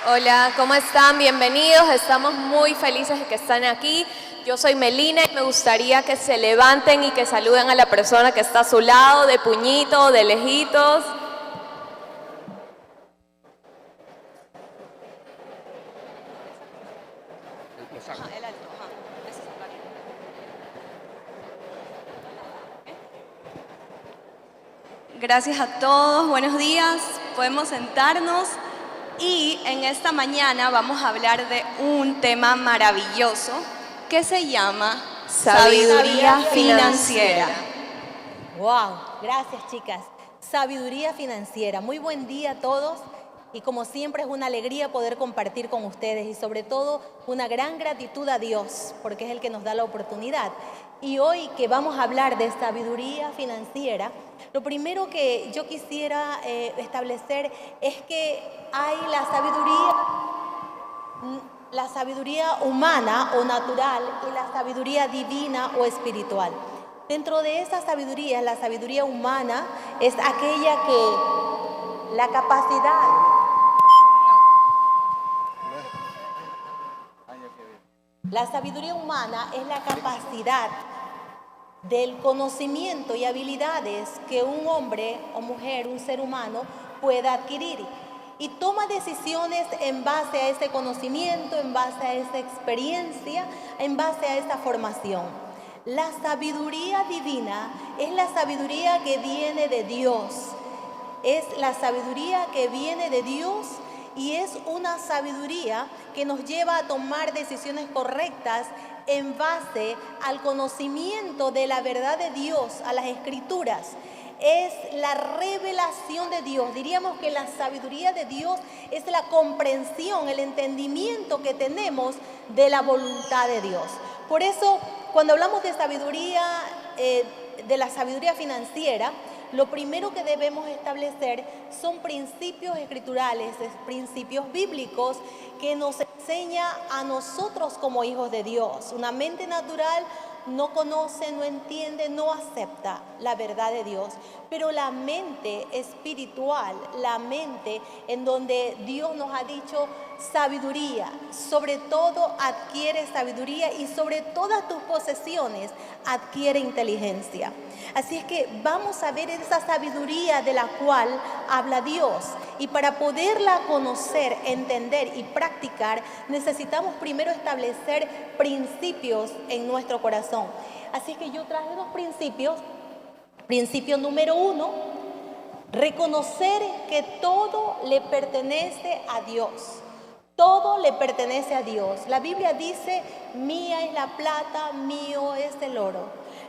Hola, ¿cómo están? Bienvenidos. Estamos muy felices de que están aquí. Yo soy Melina y me gustaría que se levanten y que saluden a la persona que está a su lado, de puñito, de lejitos. Gracias a todos, buenos días, podemos sentarnos y en esta mañana vamos a hablar de un tema maravilloso que se llama sabiduría financiera. Wow, gracias chicas. Sabiduría financiera. Muy buen día a todos y como siempre es una alegría poder compartir con ustedes y sobre todo una gran gratitud a Dios porque es el que nos da la oportunidad. Y hoy que vamos a hablar de sabiduría financiera, lo primero que yo quisiera establecer es que hay la sabiduría humana o natural y la sabiduría divina o espiritual. Dentro de esa sabiduría, la sabiduría humana es aquella que la capacidad. La sabiduría humana es la capacidad del conocimiento y habilidades que un hombre o mujer, un ser humano, pueda adquirir. Y toma decisiones en base a ese conocimiento, en base a esa experiencia, en base a esa formación. La sabiduría divina es la sabiduría que viene de Dios. Es la sabiduría que viene de Dios y es una sabiduría que nos lleva a tomar decisiones correctas en base al conocimiento de la verdad de Dios, a las Escrituras. Es la revelación de Dios. Diríamos que la sabiduría de Dios es la comprensión, el entendimiento que tenemos de la voluntad de Dios. Por eso, cuando hablamos de sabiduría, de la sabiduría financiera, lo primero que debemos establecer son principios escriturales, principios bíblicos que nos enseña a nosotros como hijos de Dios. Una mente natural no conoce, no entiende, no acepta la verdad de Dios. Pero la mente espiritual, la mente en donde Dios nos ha dicho sabiduría, sobre todo adquiere sabiduría y sobre todas tus posesiones adquiere inteligencia. Así es que vamos a ver esa sabiduría de la cual habla Dios. Y para poderla conocer, entender y practicar, necesitamos primero establecer principios en nuestro corazón. Así es que yo traje dos principios. Principio número 1, reconocer que todo le pertenece a Dios. Todo le pertenece a Dios. La Biblia dice, mía es la plata, mío es el oro.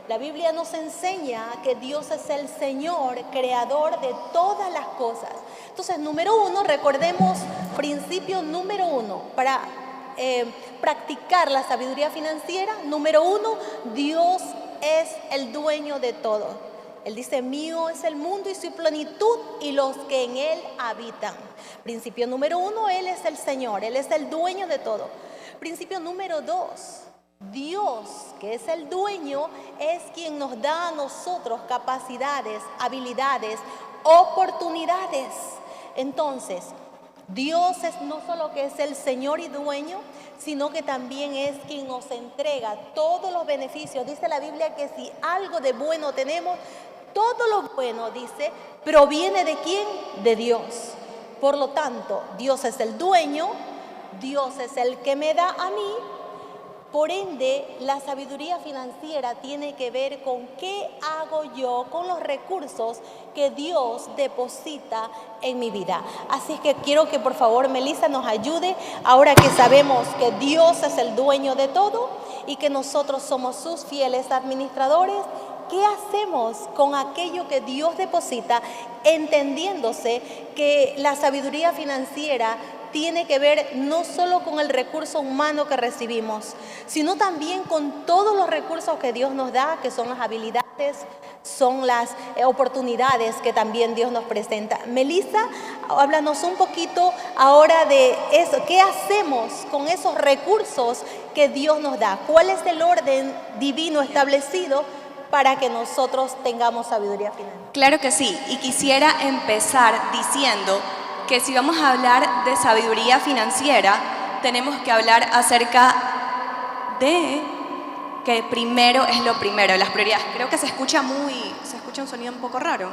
La Biblia nos enseña que Dios es el Señor, creador de todas las cosas. Entonces, número 1, recordemos principio número 1 para practicar la sabiduría financiera. Número 1, Dios es el dueño de todo. Él dice, mío es el mundo y su plenitud y los que en él habitan. Principio número 1, Él es el Señor, Él es el dueño de todo. Principio número 2, Dios, que es el dueño, es quien nos da a nosotros capacidades, habilidades, oportunidades. Entonces, Dios es no solo que es el Señor y dueño, sino que también es quien nos entrega todos los beneficios. Dice la Biblia que si algo de bueno tenemos, todo lo bueno, dice, proviene ¿de quién? De Dios. Por lo tanto, Dios es el dueño, Dios es el que me da a mí. Por ende, la sabiduría financiera tiene que ver con qué hago yo con los recursos que Dios deposita en mi vida. Así que quiero que por favor Melissa nos ayude, ahora que sabemos que Dios es el dueño de todo y que nosotros somos sus fieles administradores. ¿Qué hacemos con aquello que Dios deposita, entendiéndose que la sabiduría financiera tiene que ver no solo con el recurso humano que recibimos, sino también con todos los recursos que Dios nos da, que son las habilidades, son las oportunidades que también Dios nos presenta? Melissa, háblanos un poquito ahora de eso. ¿Qué hacemos con esos recursos que Dios nos da? ¿Cuál es el orden divino establecido para que nosotros tengamos sabiduría financiera? Claro que sí, y quisiera empezar diciendo que si vamos a hablar de sabiduría financiera, tenemos que hablar acerca de que primero es lo primero, las prioridades. Creo que se escucha un sonido un poco raro.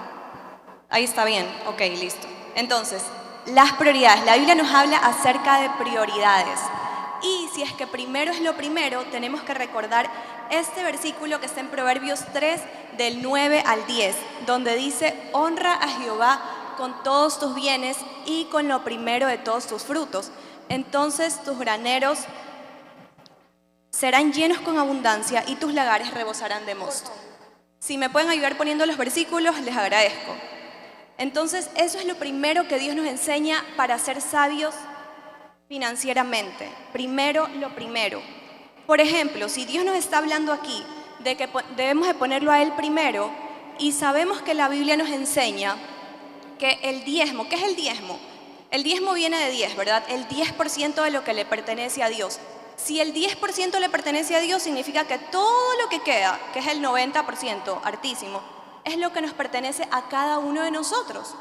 Ahí está bien, ok, listo. Entonces, las prioridades. La Biblia nos habla acerca de prioridades. Y si es que primero es lo primero, tenemos que recordar este versículo que está en Proverbios 3, del 9 al 10, donde dice: honra a Jehová con todos tus bienes y con lo primero de todos tus frutos. Entonces tus graneros serán llenos con abundancia y tus lagares rebosarán de mosto. Si me pueden ayudar poniendo los versículos, les agradezco. Entonces, eso es lo primero que Dios nos enseña para ser sabios financieramente. Primero, lo primero. Por ejemplo, si Dios nos está hablando aquí de que debemos de ponerlo a Él primero, y sabemos que la Biblia nos enseña que el diezmo, ¿qué es el diezmo? El diezmo viene de 10, ¿verdad? El 10% de lo que le pertenece a Dios. Si el 10% le pertenece a Dios, significa que todo lo que queda, que es el 90%, hartísimo, es lo que nos pertenece a cada uno de nosotros,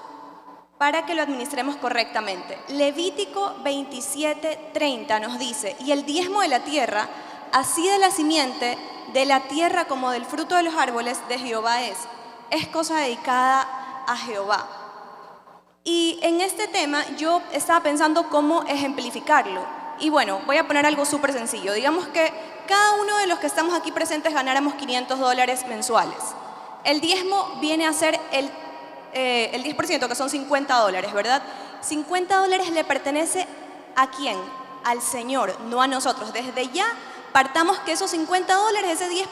para que lo administremos correctamente. Levítico 27:30 nos dice: y el diezmo de la tierra, así de la simiente de la tierra como del fruto de los árboles de Jehová es cosa dedicada a Jehová. Y en este tema yo estaba pensando cómo ejemplificarlo. Y bueno, voy a poner algo súper sencillo. Digamos que cada uno de los que estamos aquí presentes ganáramos $500 mensuales. El diezmo viene a ser el 10%, que son $50, ¿verdad? $50 le pertenece ¿a quién? Al Señor, no a nosotros. Desde ya partamos que esos $50, ese 10%,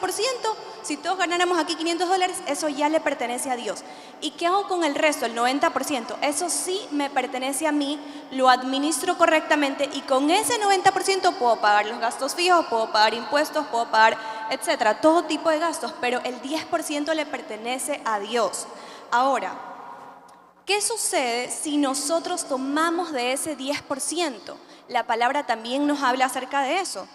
si todos ganáramos aquí $500, eso ya le pertenece a Dios. ¿Y qué hago con el resto, el 90%? Eso sí me pertenece a mí, lo administro correctamente y con ese 90% puedo pagar los gastos fijos, puedo pagar impuestos, puedo pagar, etcétera, todo tipo de gastos, pero el 10% le pertenece a Dios. Ahora, ¿qué sucede si nosotros tomamos de ese 10%? La palabra también nos habla acerca de eso.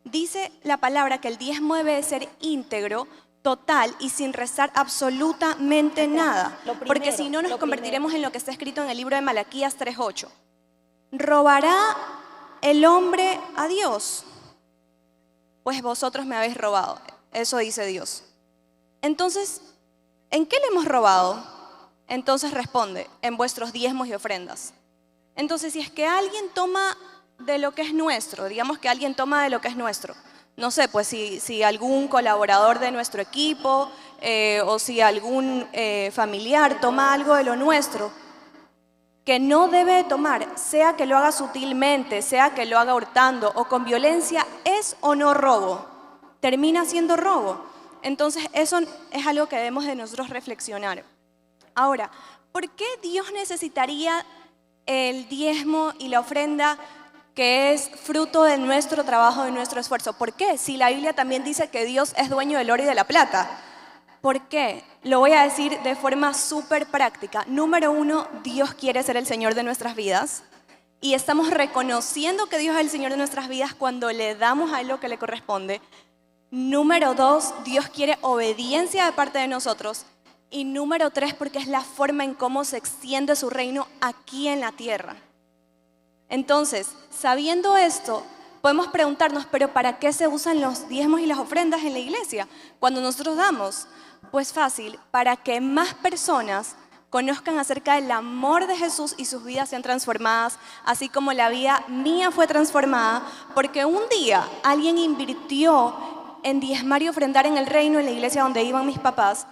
Dice la palabra que el diezmo debe de ser íntegro, total y sin restar absolutamente nada. Porque si no nos convertiremos en lo que está escrito en el libro de Malaquías 3:8. ¿Robará el hombre a Dios? Pues vosotros me habéis robado. Eso dice Dios. Entonces, ¿en qué le hemos robado? Entonces responde: en vuestros diezmos y ofrendas. Entonces, si es que alguien toma de lo que es nuestro, digamos que alguien toma de lo que es nuestro, no sé, pues si algún colaborador de nuestro equipo o si algún familiar toma algo de lo nuestro que no debe tomar, sea que lo haga sutilmente, sea que lo haga hurtando o con violencia, ¿es o no robo? Termina siendo robo. Entonces eso es algo que debemos de nosotros reflexionar. Ahora, ¿por qué Dios necesitaría el diezmo y la ofrenda que es fruto de nuestro trabajo, de nuestro esfuerzo? ¿Por qué? Si la Biblia también dice que Dios es dueño del oro y de la plata. ¿Por qué? Lo voy a decir de forma súper práctica. Número 1, Dios quiere ser el Señor de nuestras vidas. Y estamos reconociendo que Dios es el Señor de nuestras vidas cuando le damos a Él lo que le corresponde. Número 2, Dios quiere obediencia de parte de nosotros. Y número 3, porque es la forma en cómo se extiende su reino aquí en la tierra. Entonces, sabiendo esto, podemos preguntarnos, ¿pero para qué se usan los diezmos y las ofrendas en la iglesia cuando nosotros damos? Pues fácil, para que más personas conozcan acerca del amor de Jesús y sus vidas sean transformadas, así como la vida mía fue transformada, porque un día alguien invirtió en diezmar y ofrendar en el reino, en la iglesia donde iban mis papás,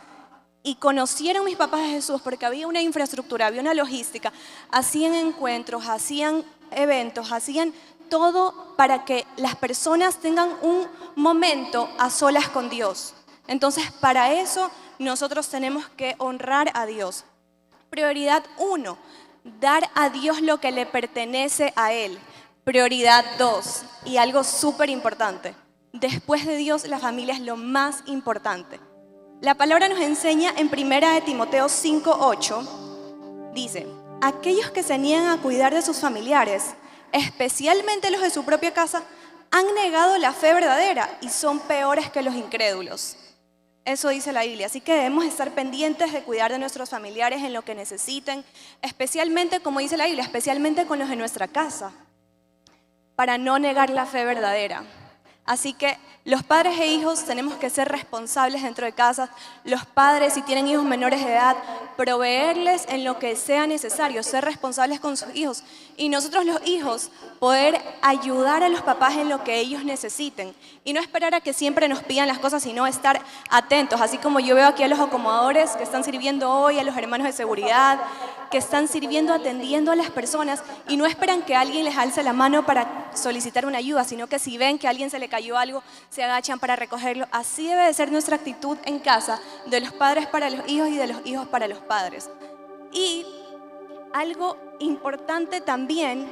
y conocieron mis papás a Jesús porque había una infraestructura, había una logística, hacían encuentros, hacían eventos, hacían todo para que las personas tengan un momento a solas con Dios. Entonces, para eso nosotros tenemos que honrar a Dios. Prioridad 1, dar a Dios lo que le pertenece a Él. Prioridad 2, y algo súper importante, después de Dios la familia es lo más importante. La palabra nos enseña en 1 Timoteo 5:8, dice: aquellos que se niegan a cuidar de sus familiares, especialmente los de su propia casa, han negado la fe verdadera y son peores que los incrédulos. Eso dice la Biblia. Así que debemos estar pendientes de cuidar de nuestros familiares en lo que necesiten, especialmente, como dice la Biblia, especialmente con los de nuestra casa, para no negar la fe verdadera. Así que los padres e hijos tenemos que ser responsables dentro de casa. Los padres, si tienen hijos menores de edad, proveerles en lo que sea necesario, ser responsables con sus hijos. Y nosotros los hijos, poder ayudar a los papás en lo que ellos necesiten. Y no esperar a que siempre nos pidan las cosas, sino estar atentos. Así como yo veo aquí a los acomodadores que están sirviendo hoy, a los hermanos de seguridad, que están sirviendo, atendiendo a las personas y no esperan que alguien les alce la mano para solicitar una ayuda, sino que si ven que a alguien se le cayó algo, se agachan para recogerlo. Así debe de ser nuestra actitud en casa, de los padres para los hijos y de los hijos para los padres. Y algo importante también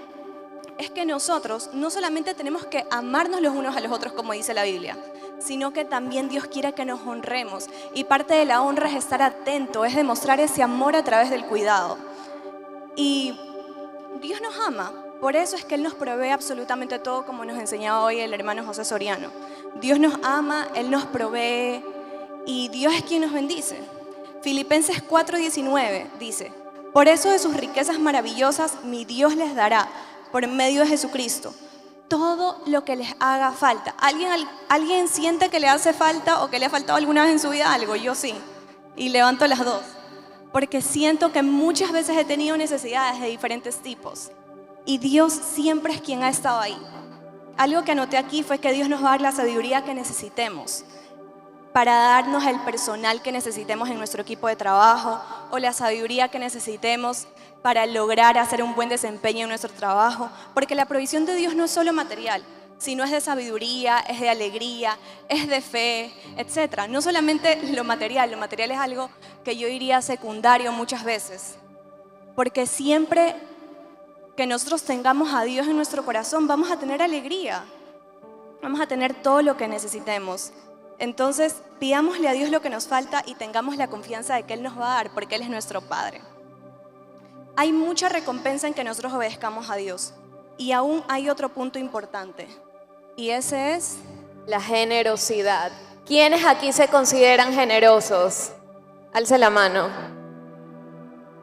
es que nosotros no solamente tenemos que amarnos los unos a los otros, como dice la Biblia, sino que también Dios quiere que nos honremos. Y parte de la honra es estar atento, es demostrar ese amor a través del cuidado. Y Dios nos ama, por eso es que Él nos provee absolutamente todo, como nos enseñaba hoy el hermano José Soriano. Dios nos ama, Él nos provee y Dios es quien nos bendice. Filipenses 4:19 dice: por eso de sus riquezas maravillosas mi Dios les dará, por medio de Jesucristo, todo lo que les haga falta. ¿Alguien siente que le hace falta o que le ha faltado alguna vez en su vida algo? Yo sí, y levanto las dos, porque siento que muchas veces he tenido necesidades de diferentes tipos y Dios siempre es quien ha estado ahí. Algo que anoté aquí fue que Dios nos va a dar la sabiduría que necesitemos para darnos el personal que necesitemos en nuestro equipo de trabajo, o la sabiduría que necesitemos para lograr hacer un buen desempeño en nuestro trabajo, porque la provisión de Dios no es solo material, sino es de sabiduría, es de alegría, es de fe, etc. No solamente lo material es algo que yo diría secundario muchas veces, porque siempre que nosotros tengamos a Dios en nuestro corazón, vamos a tener alegría, vamos a tener todo lo que necesitemos. Entonces, pidámosle a Dios lo que nos falta y tengamos la confianza de que Él nos va a dar, porque Él es nuestro Padre. Hay mucha recompensa en que nosotros obedezcamos a Dios. Y aún hay otro punto importante, y ese es la generosidad. ¿Quiénes aquí se consideran generosos? Alce la mano.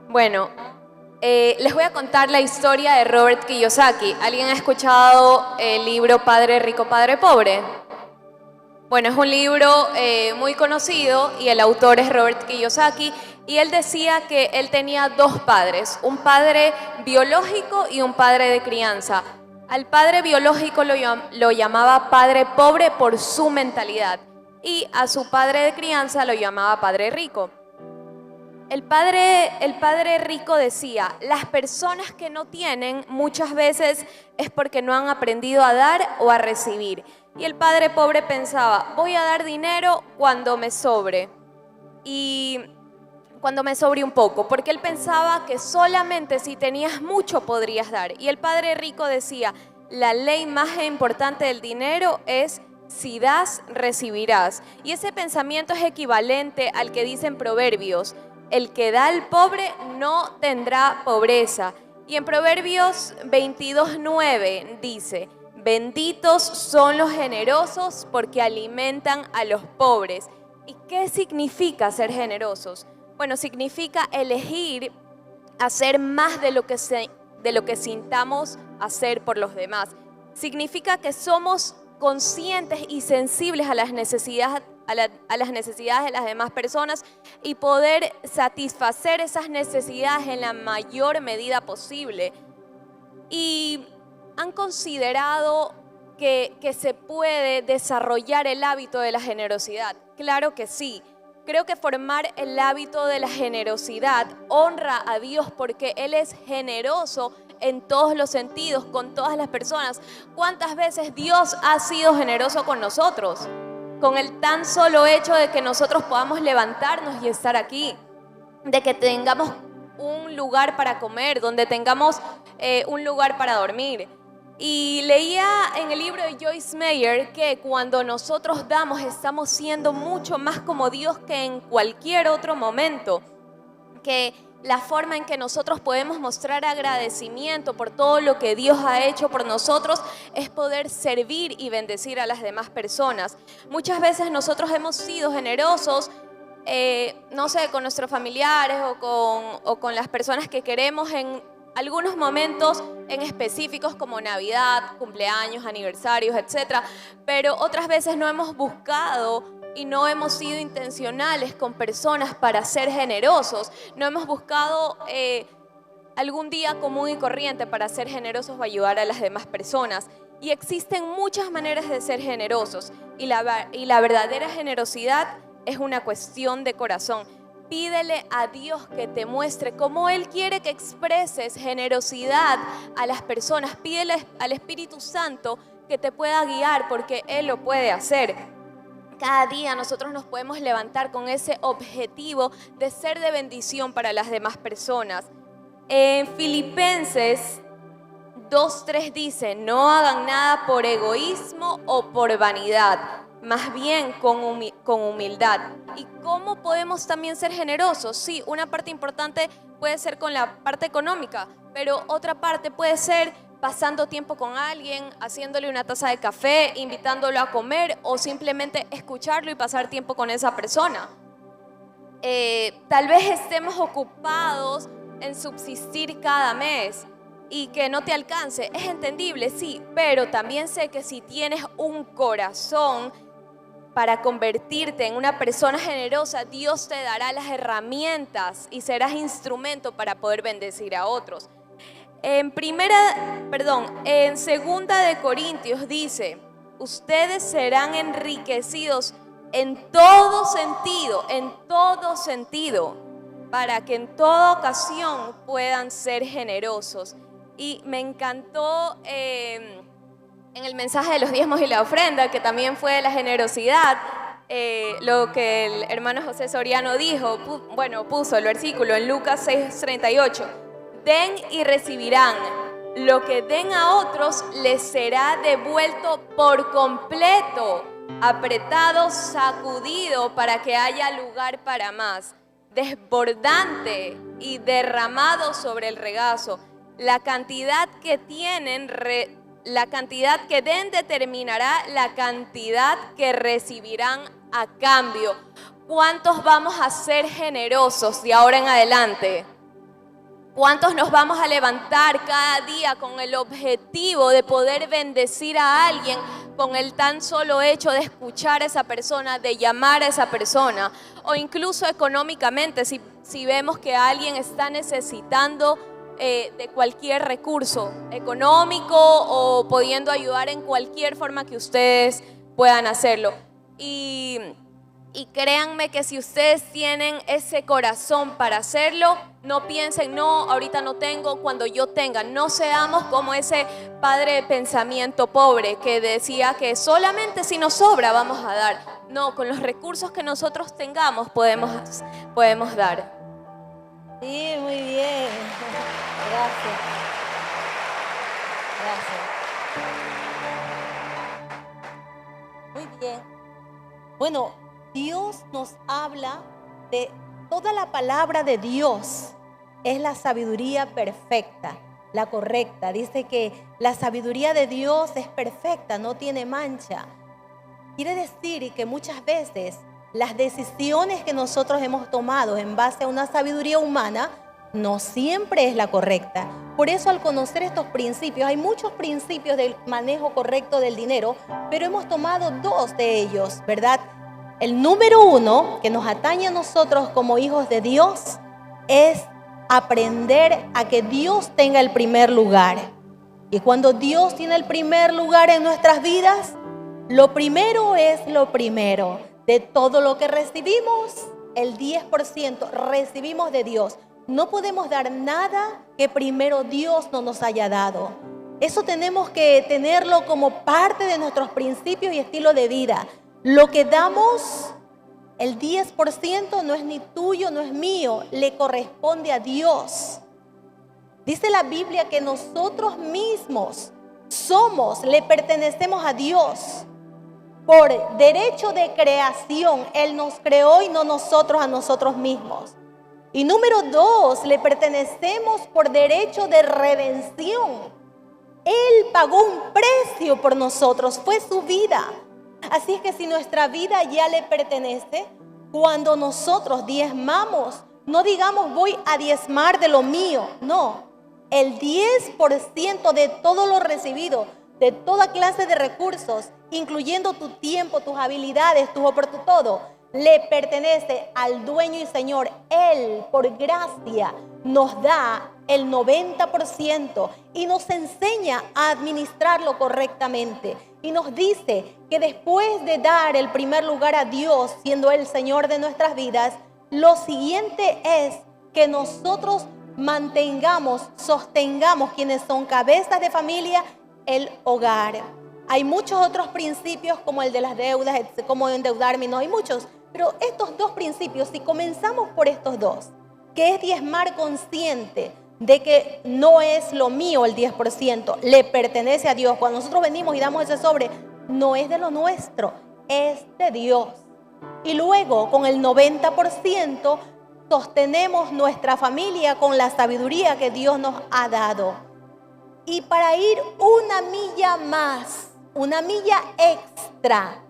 Bueno, les voy a contar la historia de Robert Kiyosaki. ¿Alguien ha escuchado el libro Padre Rico, Padre Pobre? Bueno, es un libro muy conocido y el autor es Robert Kiyosaki, y él decía que él tenía dos padres, un padre biológico y un padre de crianza. Al padre biológico lo llamaba padre pobre por su mentalidad y a su padre de crianza lo llamaba padre rico. El padre rico decía: las personas que no tienen muchas veces es porque no han aprendido a dar o a recibir. Y el padre pobre pensaba: voy a dar dinero cuando me sobre, y cuando me sobre un poco, porque él pensaba que solamente si tenías mucho podrías dar. Y el padre rico decía: la ley más importante del dinero es: si das, recibirás. Y ese pensamiento es equivalente al que dicen Proverbios: el que da al pobre no tendrá pobreza. Y en Proverbios 22:9 dice: benditos son los generosos porque alimentan a los pobres. ¿Y qué significa ser generosos? Bueno, significa elegir hacer más de lo que sintamos hacer por los demás. Significa que somos conscientes y sensibles a las necesidades de las demás personas y poder satisfacer esas necesidades en la mayor medida posible. Y ¿han considerado que se puede desarrollar el hábito de la generosidad? Claro que sí. Creo que formar el hábito de la generosidad honra a Dios, porque Él es generoso en todos los sentidos, con todas las personas. ¿Cuántas veces Dios ha sido generoso con nosotros? Con el tan solo hecho de que nosotros podamos levantarnos y estar aquí, de que tengamos un lugar para comer, donde tengamos un lugar para dormir. Y leía en el libro de Joyce Meyer que cuando nosotros damos estamos siendo mucho más como Dios que en cualquier otro momento, que la forma en que nosotros podemos mostrar agradecimiento por todo lo que Dios ha hecho por nosotros es poder servir y bendecir a las demás personas. Muchas veces nosotros hemos sido generosos, no sé, con nuestros familiares o con las personas que queremos en algunos momentos en específicos como Navidad, cumpleaños, aniversarios, etc. Pero otras veces no hemos buscado y no hemos sido intencionales con personas para ser generosos. No hemos buscado algún día común y corriente para ser generosos o ayudar a las demás personas. Y existen muchas maneras de ser generosos. Y la verdadera generosidad es una cuestión de corazón. Pídele a Dios que te muestre cómo Él quiere que expreses generosidad a las personas. Pídele al Espíritu Santo que te pueda guiar, porque Él lo puede hacer. Cada día nosotros nos podemos levantar con ese objetivo de ser de bendición para las demás personas. En Filipenses 2:3 dice: no hagan nada por egoísmo o por vanidad, más bien con humildad. ¿Y cómo podemos también ser generosos? Sí, una parte importante puede ser con la parte económica, pero otra parte puede ser pasando tiempo con alguien, haciéndole una taza de café, invitándolo a comer o simplemente escucharlo y pasar tiempo con esa persona. Tal vez estemos ocupados en subsistir cada mes y que no te alcance. Es entendible, sí, pero también sé que si tienes un corazón para convertirte en una persona generosa, Dios te dará las herramientas y serás instrumento para poder bendecir a otros. En 2 de Corintios dice: ustedes serán enriquecidos en todo sentido, para que en toda ocasión puedan ser generosos. Y me encantó en el mensaje de los diezmos y la ofrenda, que también fue de la generosidad, lo que el hermano José Soriano dijo, puso el versículo en Lucas 6:38. Den y recibirán, lo que den a otros les será devuelto por completo, apretado, sacudido, para que haya lugar para más, desbordante y derramado sobre el regazo. La cantidad que den determinará la cantidad que recibirán a cambio. ¿Cuántos vamos a ser generosos de ahora en adelante? ¿Cuántos nos vamos a levantar cada día con el objetivo de poder bendecir a alguien con el tan solo hecho de escuchar a esa persona, de llamar a esa persona? O incluso económicamente, si vemos que alguien está necesitando de cualquier recurso económico o pudiendo ayudar en cualquier forma que ustedes puedan hacerlo. Y créanme que si ustedes tienen ese corazón para hacerlo, no piensen, no, ahorita no tengo, cuando yo tenga. No seamos como ese padre de pensamiento pobre que decía que solamente si nos sobra vamos a dar. No, con los recursos que nosotros tengamos podemos dar. Sí, muy bien. Gracias. Muy bien. Bueno, Dios nos habla de toda la palabra de Dios. Es la sabiduría perfecta, la correcta. Dice que la sabiduría de Dios es perfecta, no tiene mancha. Quiere decir que muchas veces las decisiones que nosotros hemos tomado en base a una sabiduría humana no siempre es la correcta. Por eso, al conocer estos principios, hay muchos principios del manejo correcto del dinero, pero hemos tomado 2 de ellos, ¿verdad? El número 1, que nos atañe a nosotros como hijos de Dios, es aprender a que Dios tenga el primer lugar. Y cuando Dios tiene el primer lugar en nuestras vidas, lo primero es lo primero. De todo lo que recibimos, el 10% recibimos de Dios. No podemos dar nada que primero Dios no nos haya dado. Eso tenemos que tenerlo como parte de nuestros principios y estilo de vida. Lo que damos, el 10% no es ni tuyo, no es mío, le corresponde a Dios. Dice la Biblia que nosotros mismos le pertenecemos a Dios. Por derecho de creación, Él nos creó y no nosotros a nosotros mismos. Y número 2, le pertenecemos por derecho de redención. Él pagó un precio por nosotros, fue su vida. Así es que si nuestra vida ya le pertenece, cuando nosotros diezmamos, no digamos voy a diezmar de lo mío, no. El 10% de todo lo recibido, de toda clase de recursos, incluyendo tu tiempo, tus habilidades, tus oportunidades, todo, le pertenece al dueño y Señor. Él, por gracia, nos da el 90% y nos enseña a administrarlo correctamente. Y nos dice que después de dar el primer lugar a Dios, siendo Él Señor de nuestras vidas, lo siguiente es que nosotros mantengamos, sostengamos, quienes son cabezas de familia, el hogar. Hay muchos otros principios como el de las deudas, cómo endeudarme, no hay muchos. Pero estos dos principios, si comenzamos por estos dos, que es diezmar consciente de que no es lo mío el 10%, le pertenece a Dios. Cuando nosotros venimos y damos ese sobre, no es de lo nuestro, es de Dios. Y luego con el 90% sostenemos nuestra familia con la sabiduría que Dios nos ha dado. Y para ir una milla más, una milla extra,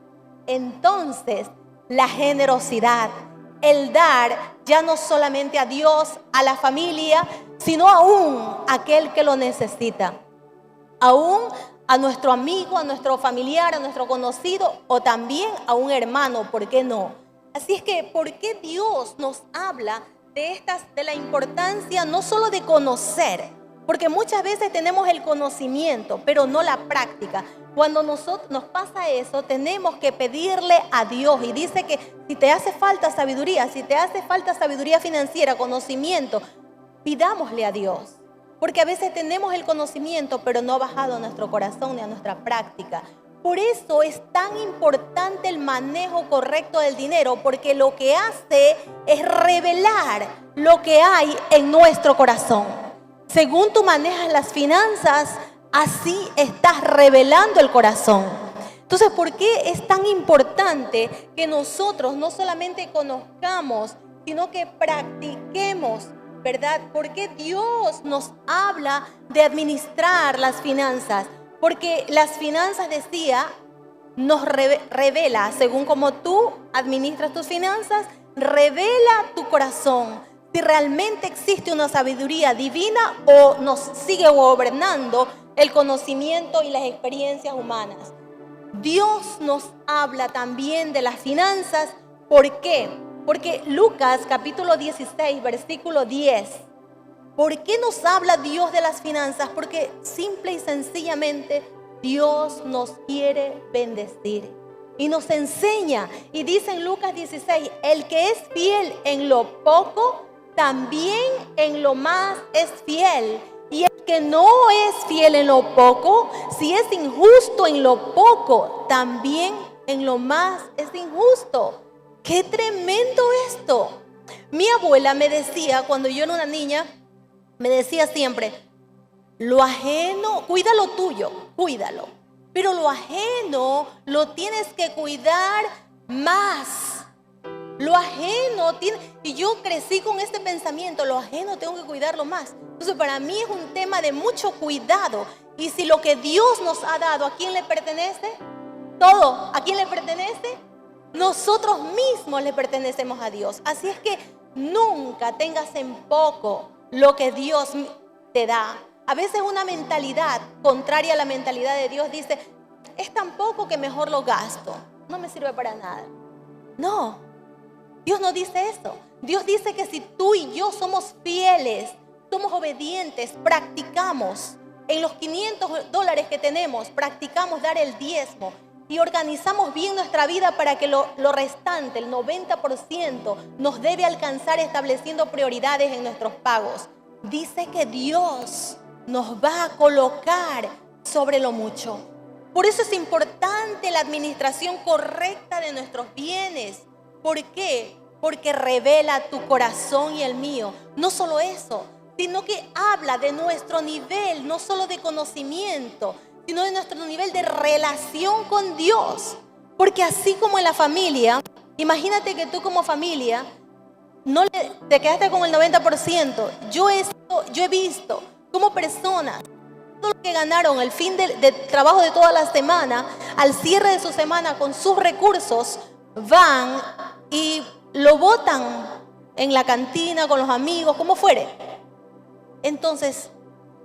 entonces la generosidad, el dar ya no solamente a Dios, a la familia, sino aún a aquel que lo necesita, aún a nuestro amigo, a nuestro familiar, a nuestro conocido o también a un hermano, ¿por qué no? Así es que, ¿por qué Dios nos habla de la importancia no solo de conocer? Porque muchas veces tenemos el conocimiento, pero no la práctica. Cuando nos pasa eso, tenemos que pedirle a Dios. Y dice que si te hace falta sabiduría, financiera, conocimiento, pidámosle a Dios. Porque a veces tenemos el conocimiento, pero no ha bajado a nuestro corazón ni a nuestra práctica. Por eso es tan importante el manejo correcto del dinero, porque lo que hace es revelar lo que hay en nuestro corazón. Según tú manejas las finanzas, así estás revelando el corazón. Entonces, ¿por qué es tan importante que nosotros no solamente conozcamos, sino que practiquemos, ¿verdad? Porque Dios nos habla de administrar las finanzas. Porque las finanzas, decía, nos revela, según como tú administras tus finanzas, revela tu corazón. Si realmente existe una sabiduría divina o nos sigue gobernando el conocimiento y las experiencias humanas. Dios nos habla también de las finanzas. ¿Por qué? Porque Lucas capítulo 16, versículo 10. ¿Por qué nos habla Dios de las finanzas? Porque simple y sencillamente Dios nos quiere bendecir. Y nos enseña. Y dice en Lucas 16, el que es fiel en lo poco, también en lo más es fiel. Y el que no es fiel en lo poco, si es injusto en lo poco, también en lo más es injusto. ¡Qué tremendo esto! Mi abuela me decía, cuando yo era una niña, me decía siempre, lo ajeno, cuida lo tuyo, cuídalo. Pero lo ajeno lo tienes que cuidar más. Lo ajeno tiene, y yo crecí con este pensamiento, lo ajeno tengo que cuidarlo más. Entonces para mí es un tema de mucho cuidado. Y si lo que Dios nos ha dado, ¿a quién le pertenece? Todo, ¿a quién le pertenece? Nosotros mismos le pertenecemos a Dios. Así es que nunca tengas en poco lo que Dios te da. A veces una mentalidad contraria a la mentalidad de Dios dice, es tan poco que mejor lo gasto, no me sirve para nada. No, Dios no dice eso. Dios dice que si tú y yo somos fieles, somos obedientes, practicamos en los $500 que tenemos, practicamos dar el diezmo y organizamos bien nuestra vida para que lo restante, el 90%, nos debe alcanzar estableciendo prioridades en nuestros pagos. Dice que Dios nos va a colocar sobre lo mucho. Por eso es importante la administración correcta de nuestros bienes. ¿Por qué? Porque revela tu corazón y el mío. No solo eso, sino que habla de nuestro nivel, no solo de conocimiento, sino de nuestro nivel de relación con Dios. Porque así como en la familia, imagínate que tú como familia te quedaste con el 90%. Yo he visto cómo personas, todo lo que ganaron el fin de trabajo de toda la semana, al cierre de su semana con sus recursos, van y lo botan en la cantina, con los amigos, como fuere. Entonces,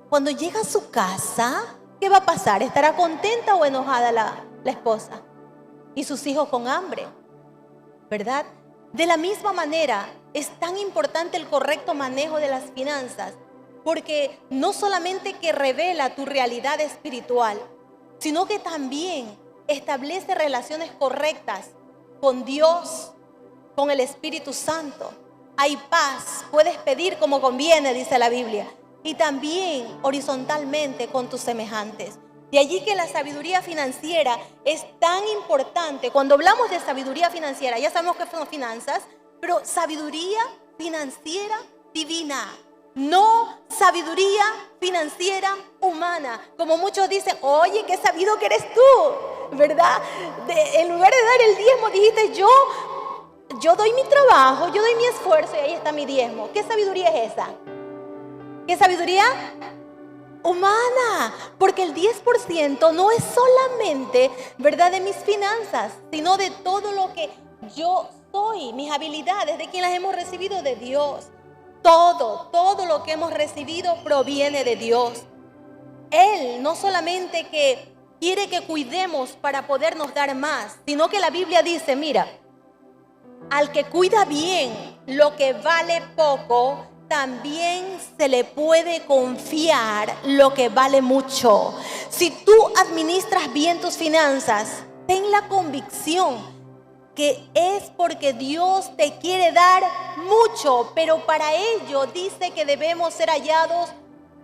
cuando llega a su casa, ¿qué va a pasar? ¿Estará contenta o enojada la esposa? Y sus hijos con hambre, ¿verdad? De la misma manera, es tan importante el correcto manejo de las finanzas, porque no solamente que revela tu realidad espiritual, sino que también establece relaciones correctas con Dios, con el Espíritu Santo. Hay paz, puedes pedir como conviene, dice la Biblia, y también horizontalmente con tus semejantes. De allí que la sabiduría financiera es tan importante. Cuando hablamos de sabiduría financiera, ya sabemos que son finanzas, pero sabiduría financiera divina, no sabiduría financiera humana. Como muchos dicen, oye, qué sabido que eres tú, ¿verdad? En lugar de dar el diezmo, dijiste, yo doy mi trabajo, yo doy mi esfuerzo y ahí está mi diezmo. ¿Qué sabiduría es esa? ¿Qué sabiduría? Humana, porque el 10% no es solamente, ¿verdad?, de mis finanzas, sino de todo lo que yo soy, mis habilidades, de quien las hemos recibido de Dios. Todo lo que hemos recibido proviene de Dios. Él no solamente que quiere que cuidemos para podernos dar más, sino que la Biblia dice, mira, al que cuida bien lo que vale poco, también se le puede confiar lo que vale mucho. Si tú administras bien tus finanzas, ten la convicción que es porque Dios te quiere dar mucho, pero para ello dice que debemos ser hallados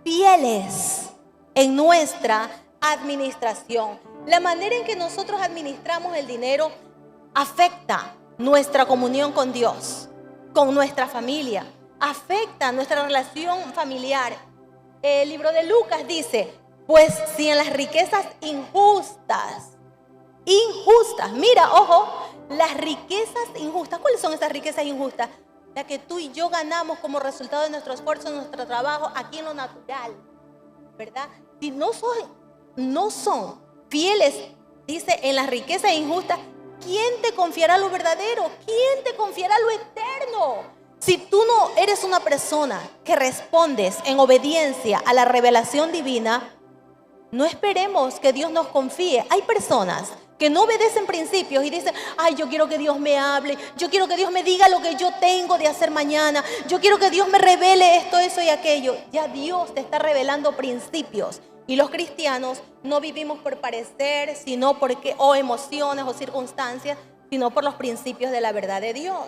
fieles en nuestra administración. La manera en que nosotros administramos el dinero afecta nuestra comunión con Dios, con nuestra familia, afecta nuestra relación familiar. El libro de Lucas dice, pues si en las riquezas injustas, mira, ojo, las riquezas injustas, ¿cuáles son esas riquezas injustas? Las que tú y yo ganamos como resultado de nuestro esfuerzo, de nuestro trabajo, aquí en lo natural, ¿verdad? Si no son fieles, dice, en las riquezas injustas, ¿quién te confiará lo verdadero? ¿Quién te confiará lo eterno? Si tú no eres una persona que respondes en obediencia a la revelación divina, no esperemos que Dios nos confíe. Hay personas que no obedecen principios y dicen, ay, yo quiero que Dios me hable, yo quiero que Dios me diga lo que yo tengo de hacer mañana, yo quiero que Dios me revele esto, eso y aquello. Ya Dios te está revelando principios. Y los cristianos no vivimos por parecer, sino porque, o emociones o circunstancias, sino por los principios de la verdad de Dios.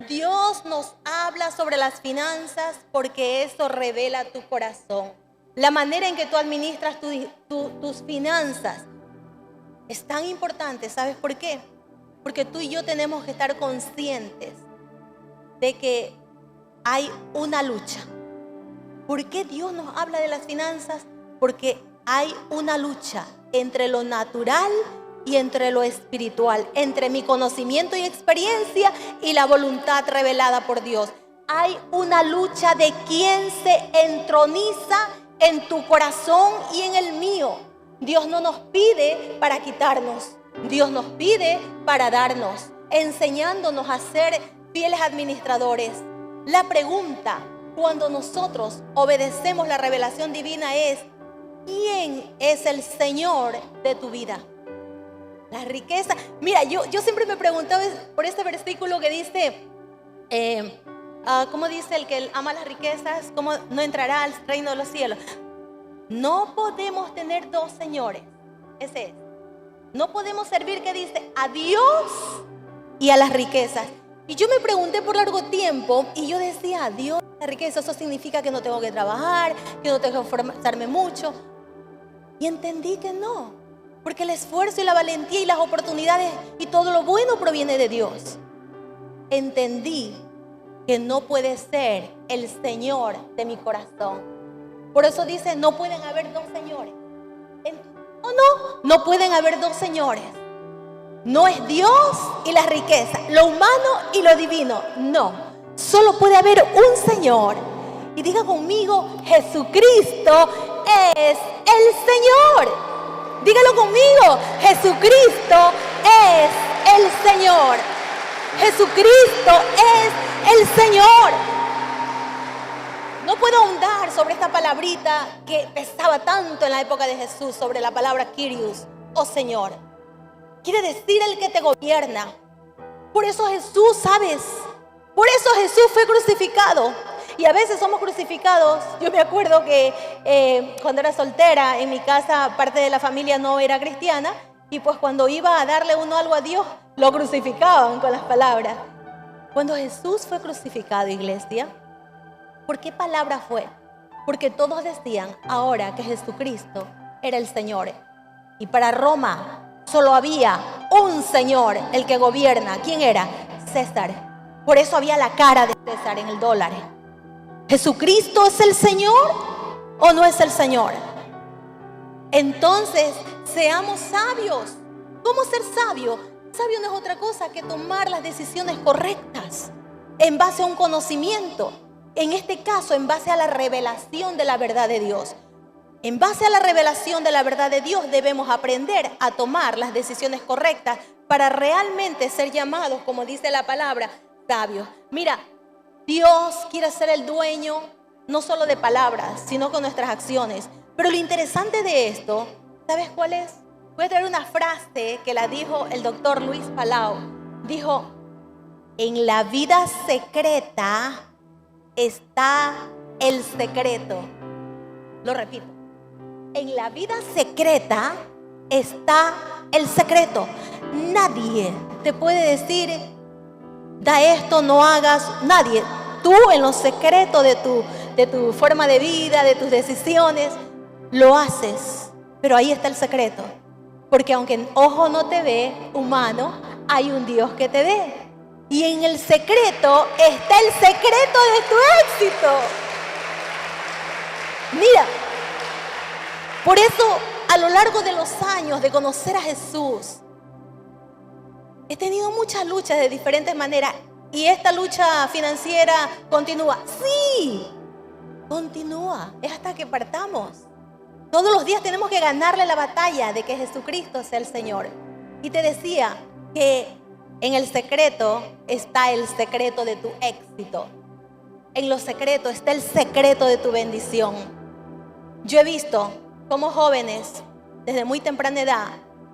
Dios nos habla sobre las finanzas porque eso revela tu corazón. La manera en que tú administras tus finanzas es tan importante. ¿Sabes por qué? Porque tú y yo tenemos que estar conscientes de que hay una lucha. ¿Por qué Dios nos habla de las finanzas? Porque hay una lucha entre lo natural y entre lo espiritual, entre mi conocimiento y experiencia y la voluntad revelada por Dios. Hay una lucha de quién se entroniza en tu corazón y en el mío. Dios no nos pide para quitarnos, Dios nos pide para darnos, enseñándonos a ser fieles administradores. La pregunta, cuando nosotros obedecemos la revelación divina, es: ¿quién es el Señor de tu vida? La riqueza. Mira, yo siempre me preguntaba por este versículo que dice, ¿cómo dice el que ama las riquezas? ¿Cómo no entrará al reino de los cielos? No podemos tener dos señores. Ese es. No podemos servir, que dice, a Dios y a las riquezas. Y yo me pregunté por largo tiempo y yo decía, Dios, la riqueza, eso significa que no tengo que trabajar, que no tengo que esforzarme mucho. Y entendí que no. Porque el esfuerzo y la valentía y las oportunidades y todo lo bueno proviene de Dios. Entendí que no puede ser el Señor de mi corazón. Por eso dice, no pueden haber dos señores. No pueden haber dos señores. No es Dios y la riqueza, lo humano y lo divino. No. Solo puede haber un Señor. Y diga conmigo, Jesucristo es el Señor. Dígalo conmigo, Jesucristo es el Señor. Jesucristo es el Señor. No puedo ahondar sobre esta palabrita que pesaba tanto en la época de Jesús, sobre la palabra Kyrios, oh Señor. Quiere decir el que te gobierna. Por eso Jesús, ¿sabes? Por eso Jesús fue crucificado. Y a veces somos crucificados. Yo me acuerdo que cuando era soltera, en mi casa parte de la familia no era cristiana. Y pues cuando iba a darle uno algo a Dios, lo crucificaban con las palabras. Cuando Jesús fue crucificado, iglesia, ¿por qué palabra fue? Porque todos decían ahora que Jesucristo era el Señor. Y para Roma solo había un Señor, el que gobierna. ¿Quién era? César. Por eso había la cara de César en el dólar. ¿Jesucristo es el Señor o no es el Señor? Entonces, seamos sabios. ¿Cómo ser sabio? Sabio no es otra cosa que tomar las decisiones correctas en base a un conocimiento. En este caso, en base a la revelación de la verdad de Dios. En base a la revelación de la verdad de Dios debemos aprender a tomar las decisiones correctas para realmente ser llamados, como dice la palabra, sabios. Mira, Dios quiere ser el dueño no solo de palabras, sino con nuestras acciones. Pero lo interesante de esto, ¿sabes cuál es? Voy a traer una frase que la dijo el doctor Luis Palau. Dijo, en la vida secreta está el secreto. Lo repito. En la vida secreta está el secreto. Nadie te puede decir, da esto, no hagas. Nadie. Tú en lo secreto de tu forma de vida, de tus decisiones, lo haces. Pero ahí está el secreto. Porque aunque en ojo no te ve, humano, hay un Dios que te ve. Y en el secreto está el secreto de tu éxito. Mira, por eso a lo largo de los años de conocer a Jesús, he tenido muchas luchas de diferentes maneras. Y esta lucha financiera continúa. Sí, continúa. Es hasta que partamos. Todos los días tenemos que ganarle la batalla de que Jesucristo sea el Señor. Y te decía que en el secreto está el secreto de tu éxito. En lo secreto está el secreto de tu bendición. Yo he visto cómo jóvenes desde muy temprana edad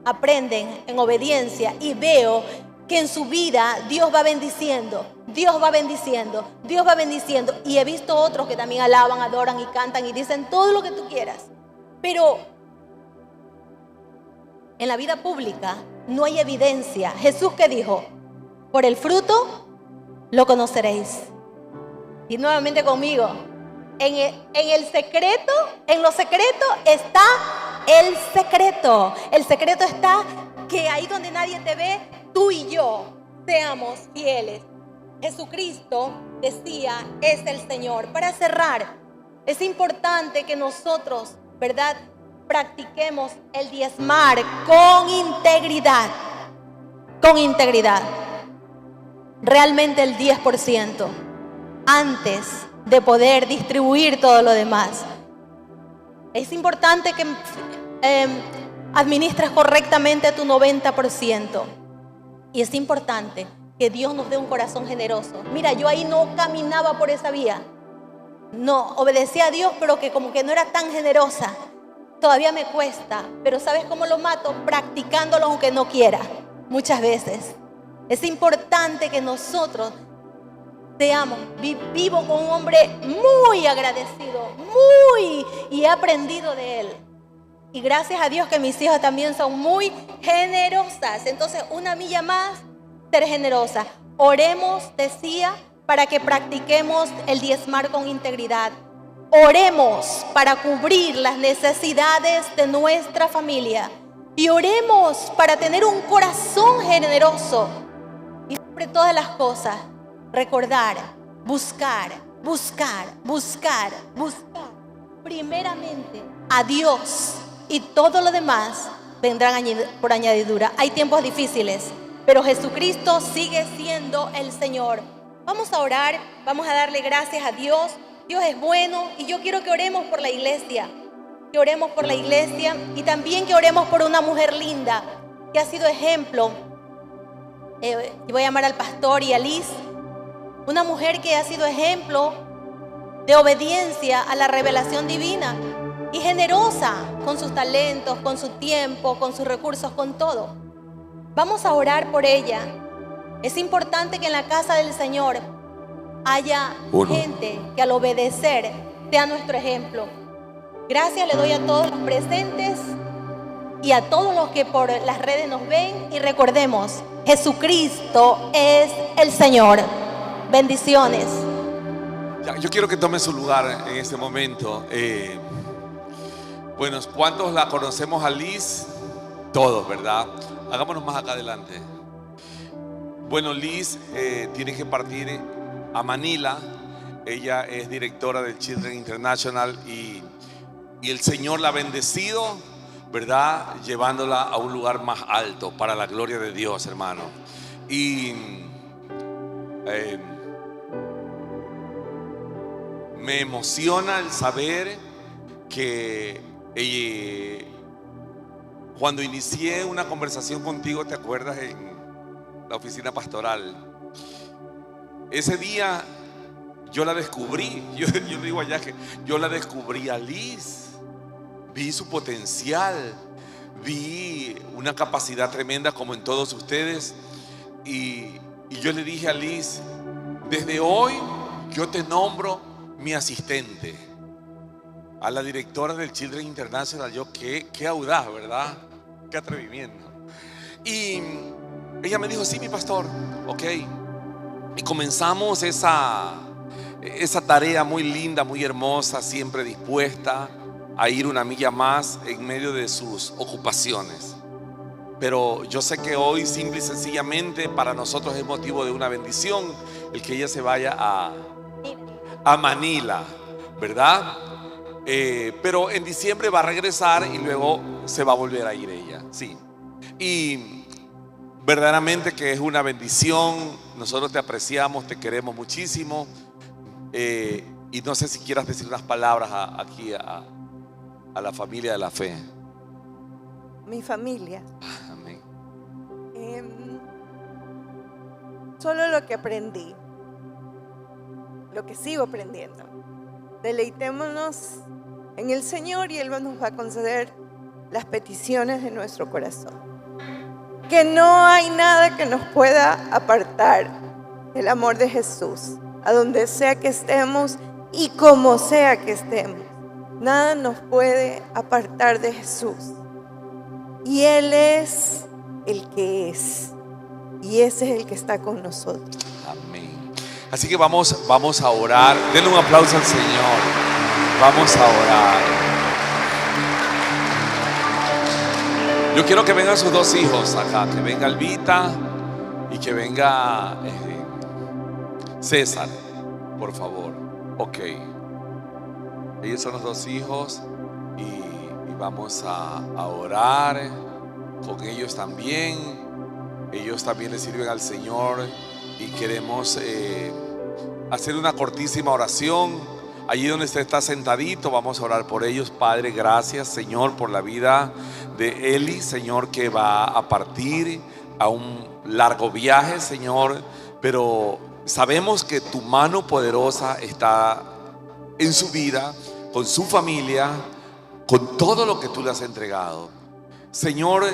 aprenden en obediencia y veo que en su vida Dios va bendiciendo, Dios va bendiciendo, Dios va bendiciendo. Y he visto otros que también alaban, adoran y cantan y dicen todo lo que tú quieras. Pero en la vida pública no hay evidencia. Jesús, ¿qué dijo? Por el fruto lo conoceréis. Y nuevamente conmigo. En el secreto, en lo secreto está el secreto. El secreto está que ahí donde nadie te ve, tú y yo seamos fieles. Jesucristo decía, es el Señor. Para cerrar, es importante que nosotros, ¿verdad?, practiquemos el diezmar con integridad. Con integridad. Realmente el 10% antes de poder distribuir todo lo demás. Es importante que administres correctamente tu 90%. Y es importante que Dios nos dé un corazón generoso. Mira, yo ahí no caminaba por esa vía. No, obedecía a Dios, pero que como que no era tan generosa. Todavía me cuesta, pero ¿sabes cómo lo mato? Practicándolo aunque no quiera, muchas veces. Es importante que nosotros seamos, vivo con un hombre muy agradecido, y he aprendido de él. Y gracias a Dios que mis hijas también son muy generosas. Entonces, una milla más, ser generosa. Oremos, decía, para que practiquemos el diezmar con integridad. Oremos para cubrir las necesidades de nuestra familia. Y oremos para tener un corazón generoso. Y sobre todas las cosas, recordar, buscar primeramente a Dios, y todo lo demás vendrán por añadidura. Hay tiempos difíciles, pero Jesucristo sigue siendo el Señor. Vamos a orar, vamos a darle gracias a Dios. Dios es bueno y yo quiero que oremos por la iglesia. Que oremos por la iglesia y también que oremos por una mujer linda que ha sido ejemplo. Y voy a llamar al pastor y a Liz. Una mujer que ha sido ejemplo de obediencia a la revelación divina y generosa con sus talentos, con su tiempo, con sus recursos, con todo. Vamos a orar por ella. Es importante que en la casa del Señor haya gente que al obedecer sea nuestro ejemplo. Gracias le doy a todos los presentes y a todos los que por las redes nos ven. Y recordemos, Jesucristo es el Señor. Bendiciones. Yo quiero que tome su lugar en este momento. Bueno, ¿cuántos la conocemos a Liz? Todos, ¿verdad? Hagámonos más acá adelante. Bueno, Liz tiene que partir a Manila. Ella es directora del Children International y el Señor la ha bendecido, ¿verdad? Llevándola a un lugar más alto para la gloria de Dios, hermano. Y me emociona el saber que cuando inicié una conversación contigo, ¿te acuerdas? En la oficina pastoral, ese día yo la descubrí. Yo digo allá que yo la descubrí a Liz. Vi su potencial, vi una capacidad tremenda como en todos ustedes. Y yo le dije a Liz, desde hoy yo te nombro mi asistente. A la directora del Children International. Yo, qué audaz, ¿verdad? Qué atrevimiento. Y ella me dijo, sí, mi pastor, ok. Y comenzamos esa tarea muy linda, muy hermosa, siempre dispuesta a ir una milla más en medio de sus ocupaciones. Pero yo sé que hoy simple y sencillamente para nosotros es motivo de una bendición el que ella se vaya a Manila, ¿verdad? Pero en diciembre va a regresar y luego se va a volver a ir ella, sí. Y verdaderamente que es una bendición. Nosotros te apreciamos, te queremos muchísimo. Y no sé si quieras decir unas palabras aquí a la familia de la fe. Mi familia. Amén. Solo lo que aprendí, lo que sigo aprendiendo. Deleitémonos en el Señor y Él nos va a conceder las peticiones de nuestro corazón. Que no hay nada que nos pueda apartar del amor de Jesús, a donde sea que estemos y como sea que estemos. Nada nos puede apartar de Jesús. Y Él es el que es. Y ese es el que está con nosotros. Amén. Así que vamos a orar. Denle un aplauso al Señor. Vamos a orar. Yo quiero que vengan sus dos hijos acá. Que venga Albita y que venga César, por favor. Ok. Ellos son los dos hijos y vamos a orar con ellos también. Ellos también le sirven al Señor y queremos hacer una cortísima oración. Allí donde usted está sentadito, vamos a orar por ellos. Padre, gracias, Señor, por la vida de Eli, Señor, que va a partir a un largo viaje, Señor, pero sabemos que tu mano poderosa está en su vida, con su familia, con todo lo que tú le has entregado. Señor,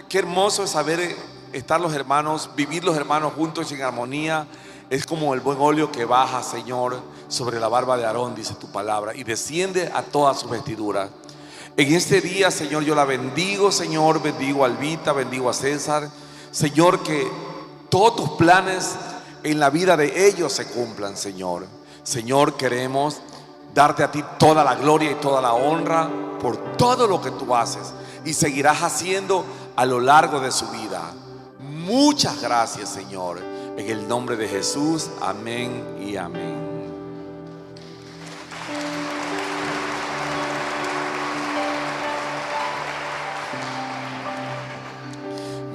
qué hermoso es saber estar los hermanos, vivir los hermanos juntos en armonía. Es como el buen óleo que baja, Señor, sobre la barba de Aarón, dice tu palabra, y desciende a todas sus vestiduras. En este día, Señor, yo la bendigo, Señor, bendigo a Albita, bendigo a César. Señor, que todos tus planes en la vida de ellos se cumplan, Señor. Señor, queremos darte a ti toda la gloria y toda la honra por todo lo que tú haces y seguirás haciendo a lo largo de su vida. Muchas gracias, Señor. En el nombre de Jesús, amén y amén.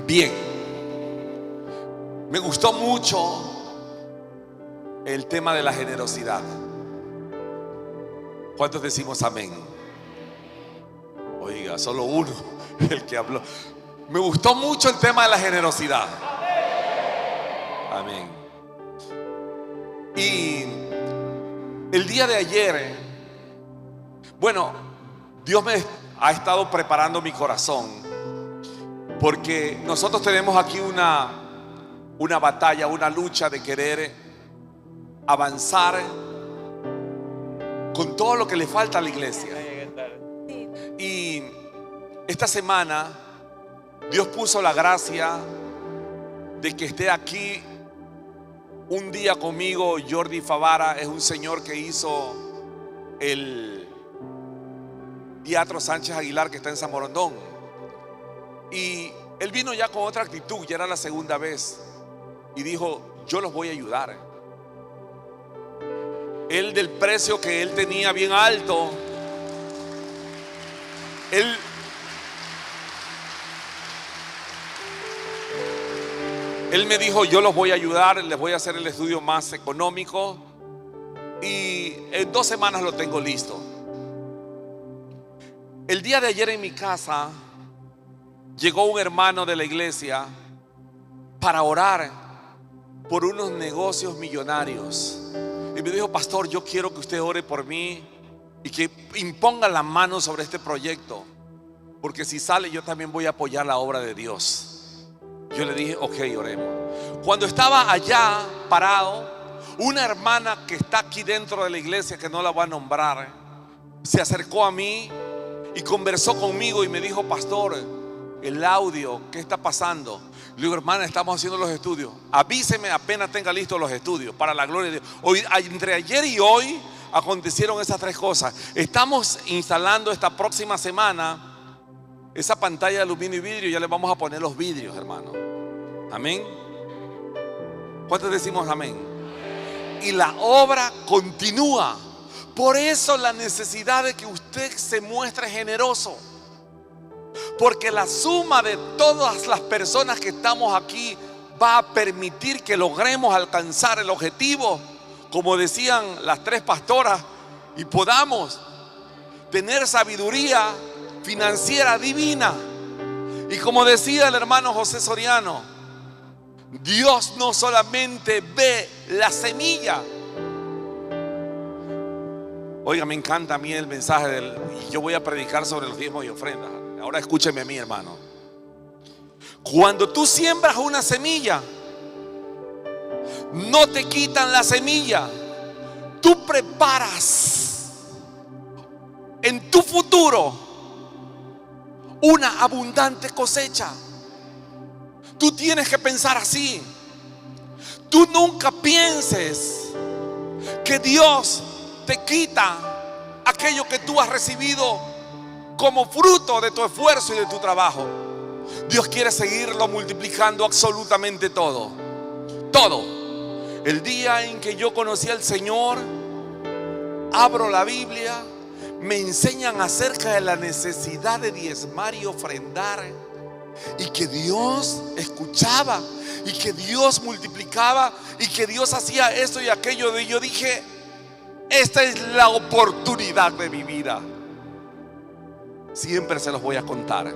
Bien, me gustó mucho el tema de la generosidad. ¿Cuántos decimos amén? Oiga, solo uno, el que habló. Me gustó mucho el tema de la generosidad. Amén. Y el día de ayer, bueno, Dios me ha estado preparando mi corazón, porque nosotros tenemos aquí una batalla, una lucha de querer avanzar con todo lo que le falta a la iglesia. Y esta semana Dios puso la gracia de que esté aquí un día conmigo. Jordi Favara es un señor que hizo el Teatro Sánchez Aguilar, que está en San Borondón, y él vino ya con otra actitud. Ya era la segunda vez, y dijo: yo los voy a ayudar. Él, del precio que él tenía bien alto, él me dijo: yo los voy a ayudar, les voy a hacer el estudio más económico, y en 2 semanas lo tengo listo. El día de ayer en mi casa llegó un hermano de la iglesia para orar por unos negocios millonarios, y me dijo: pastor, yo quiero que usted ore por mí y que imponga la mano sobre este proyecto, porque si sale yo también voy a apoyar la obra de Dios. Yo le dije: ok, oremos. Cuando estaba allá parado, una hermana que está aquí dentro de la iglesia, que no la voy a nombrar, se acercó a mí y conversó conmigo y me dijo: pastor, el audio, ¿qué está pasando? Le digo: hermana, estamos haciendo los estudios. Avíseme apenas tenga listos los estudios, para la gloria de Dios. Hoy, entre ayer y hoy acontecieron esas 3 cosas. Estamos instalando esta próxima semana esa pantalla de aluminio y vidrio. Ya le vamos a poner los vidrios, hermano. Amén. ¿Cuántos decimos amén? Y la obra continúa. Por eso la necesidad de que usted se muestre generoso, porque la suma de todas las personas que estamos aquí va a permitir que logremos alcanzar el objetivo, como decían las 3 pastoras, y podamos tener sabiduría financiera divina. Y como decía el hermano José Soriano, Dios no solamente ve la semilla. Oiga, me encanta a mí el mensaje y yo voy a predicar sobre los diezmos y ofrendas. Ahora escúcheme a mí, hermano. Cuando tú siembras una semilla, no te quitan la semilla. Tú preparas en tu futuro una abundante cosecha. Tú tienes que pensar así. Tú nunca pienses que Dios te quita aquello que tú has recibido como fruto de tu esfuerzo y de tu trabajo. Dios quiere seguirlo multiplicando absolutamente todo. Todo. El día en que yo conocí al Señor, abro la Biblia, me enseñan acerca de la necesidad de diezmar y ofrendar, y que Dios escuchaba, y que Dios multiplicaba, y que Dios hacía esto y aquello. Y yo dije: esta es la oportunidad de mi vida. Siempre se los voy a contar,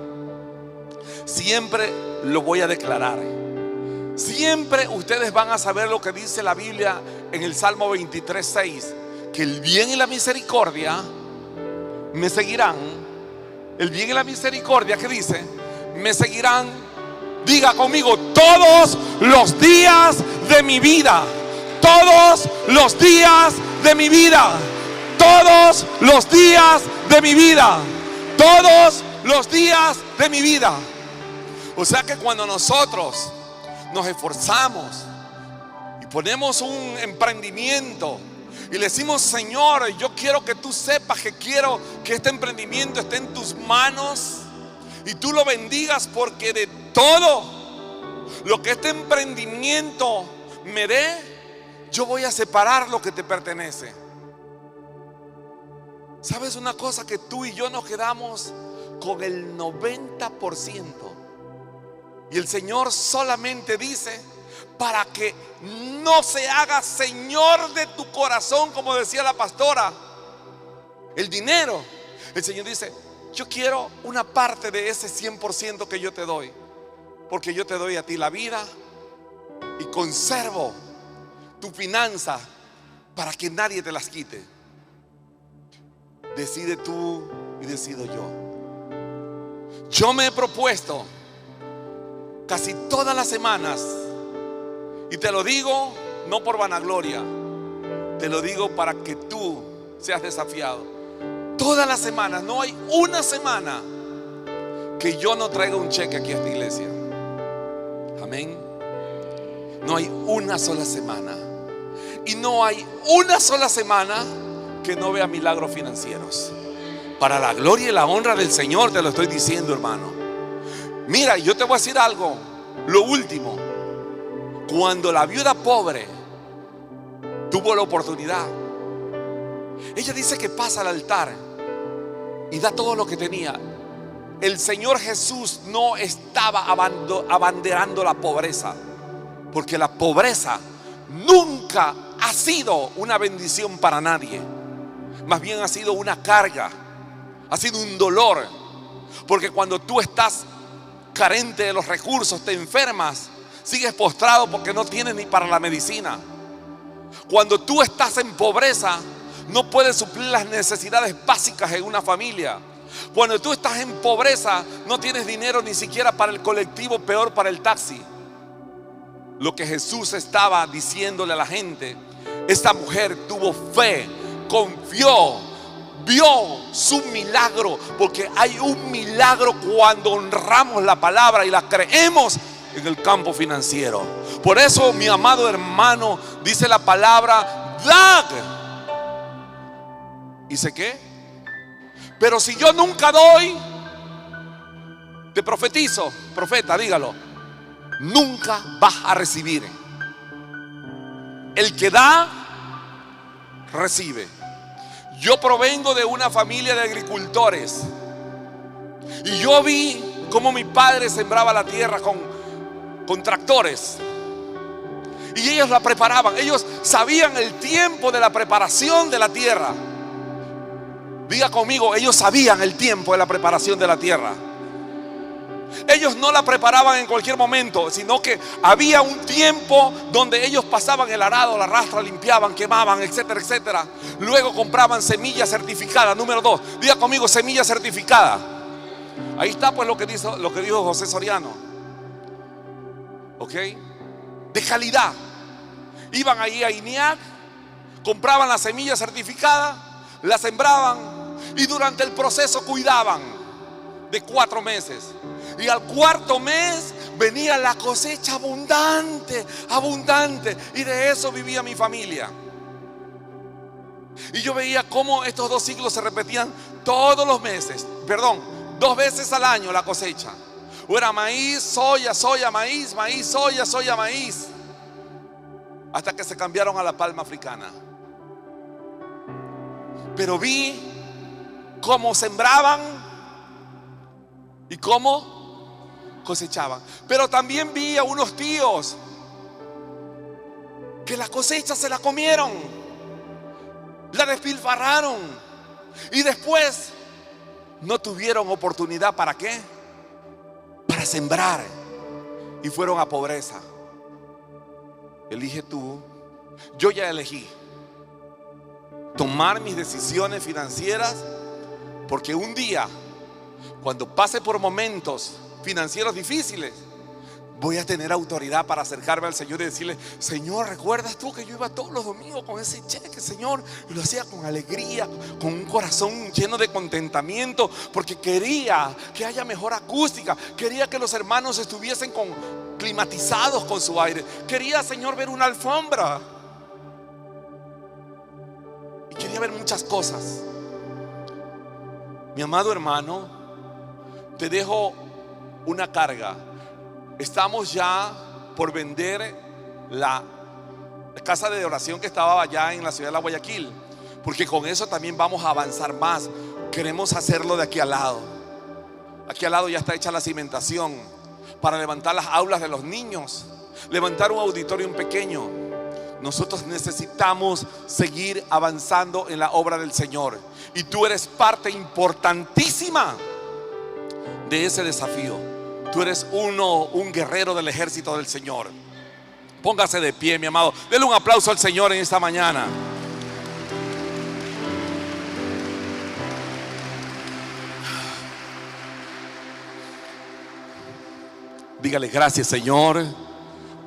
siempre lo voy a declarar. Siempre ustedes van a saber lo que dice la Biblia en el Salmo 23:6, que el bien y la misericordia me seguirán. El bien y la misericordia, ¿qué dice? Me seguirán. Diga conmigo: todos los días de mi vida. Todos los días de mi vida. Todos los días de mi vida. Todos los días de mi vida. O sea que cuando nosotros nos esforzamos y ponemos un emprendimiento y le decimos: Señor, yo quiero que tú sepas que quiero que este emprendimiento esté en tus manos y tú lo bendigas, porque de todo lo que este emprendimiento me dé, yo voy a separar lo que te pertenece. ¿Sabes una cosa? Que tú y yo nos quedamos con el 90%. Y el Señor solamente dice: para que no se haga Señor de tu corazón, como decía la pastora, el dinero. El Señor dice: yo quiero una parte de ese 100% que yo te doy, porque yo te doy a ti la vida y conservo tu finanza para que nadie te las quite. Decide tú y decido yo. Yo me he propuesto casi todas las semanas, y te lo digo no por vanagloria, te lo digo para que tú seas desafiado. Todas las semanas, no hay una semana que yo no traiga un cheque aquí a esta iglesia. Amén. No hay una sola semana. Y no hay una sola semana que no vea milagros financieros. Para la gloria y la honra del Señor te lo estoy diciendo, hermano. Mira, yo te voy a decir algo. Lo último, cuando la viuda pobre tuvo la oportunidad, ella dice que pasa al altar y da todo lo que tenía. El Señor Jesús no estaba abanderando la pobreza, porque la pobreza nunca ha sido una bendición para nadie. Más bien ha sido una carga, ha sido un dolor. Porque cuando tú estás carente de los recursos, te enfermas, sigues postrado porque no tienes ni para la medicina. Cuando tú estás en pobreza, no puedes suplir las necesidades básicas en una familia. Cuando tú estás en pobreza, no tienes dinero ni siquiera para el colectivo, peor para el taxi. Lo que Jesús estaba diciéndole a la gente: esta mujer tuvo fe, confió, vio su milagro, porque hay un milagro cuando honramos la palabra y la creemos en el campo financiero. Por eso, mi amado hermano, dice la palabra: dad. ¿Y sé qué? Pero si yo nunca doy, te profetizo, profeta, dígalo, nunca vas a recibir. El que da, recibe. Yo provengo de una familia de agricultores, y yo vi cómo mi padre sembraba la tierra con tractores, y ellos la preparaban. Ellos sabían el tiempo de la preparación de la tierra. Diga conmigo: ellos sabían el tiempo de la preparación de la tierra. Ellos no la preparaban en cualquier momento, sino que había un tiempo donde ellos pasaban el arado, la rastra, limpiaban, quemaban, etcétera, etcétera. Luego compraban semilla certificada. Número 2, diga conmigo: semilla certificada. Ahí está pues lo que dijo José Soriano, ¿ok? De calidad. Iban ahí a INEAC, compraban la semilla certificada, la sembraban, y durante el proceso cuidaban de 4 meses. Y al 4.º mes venía la cosecha abundante, abundante. Y de eso vivía mi familia. Y yo veía cómo estos 2 ciclos se repetían todos los meses. 2 veces al año la cosecha. O era maíz, soya, soya, maíz, maíz, soya, soya, maíz. Hasta que se cambiaron a la palma africana. Pero vi cómo sembraban y cómo cosechaban. Pero también vi a unos tíos que la cosecha se la comieron, la despilfarraron, y después no tuvieron oportunidad. ¿Para qué? Para sembrar, y fueron a pobreza. Elige tú. Yo ya elegí tomar mis decisiones financieras, porque un día, cuando pase por momentos financieros difíciles, voy a tener autoridad para acercarme al Señor y decirle: Señor, ¿recuerdas tú que yo iba todos los domingos con ese cheque, Señor? Y lo hacía con alegría, con un corazón lleno de contentamiento, porque quería que haya mejor acústica, quería que los hermanos estuviesen climatizados con su aire, quería, Señor, ver una alfombra, y quería ver muchas cosas. Mi amado hermano, te dejo una carga. Estamos ya por vender la casa de oración que estaba allá en la ciudad de La Guayaquil, porque con eso también vamos a avanzar más. Queremos hacerlo de aquí al lado. Aquí al lado ya está hecha la cimentación para levantar las aulas de los niños. levantar un auditorium pequeño. Nosotros necesitamos seguir avanzando en la obra del Señor. Y tú eres parte importantísima de ese desafío. Tú eres un guerrero del ejército del Señor. Póngase de pie, mi amado. Denle un aplauso al Señor en esta mañana. Dígale gracias, Señor,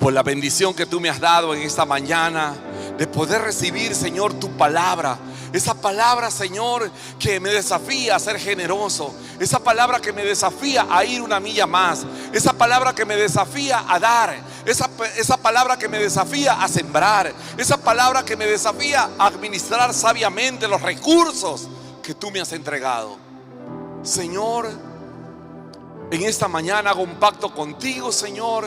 por la bendición que tú me has dado en esta mañana, de poder recibir, Señor, tu palabra. Esa palabra, Señor, que me desafía a ser generoso. Esa palabra que me desafía a ir una milla más. Esa palabra que me desafía a dar. Esa palabra que me desafía a sembrar. Esa palabra que me desafía a administrar sabiamente los recursos que tú me has entregado. Señor, en esta mañana hago un pacto contigo, Señor.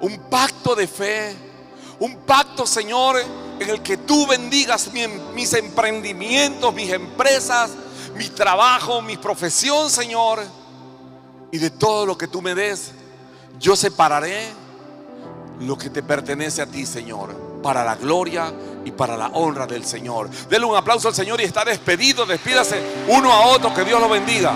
Un pacto de fe. Un pacto, Señor, en el que tú bendigas mis emprendimientos, mis empresas, mi trabajo, mi profesión, Señor. Y de todo lo que tú me des, yo separaré lo que te pertenece a ti, Señor, para la gloria y para la honra del Señor. Denle un aplauso al Señor y está despedido. Despídase uno a otro. Que Dios lo bendiga.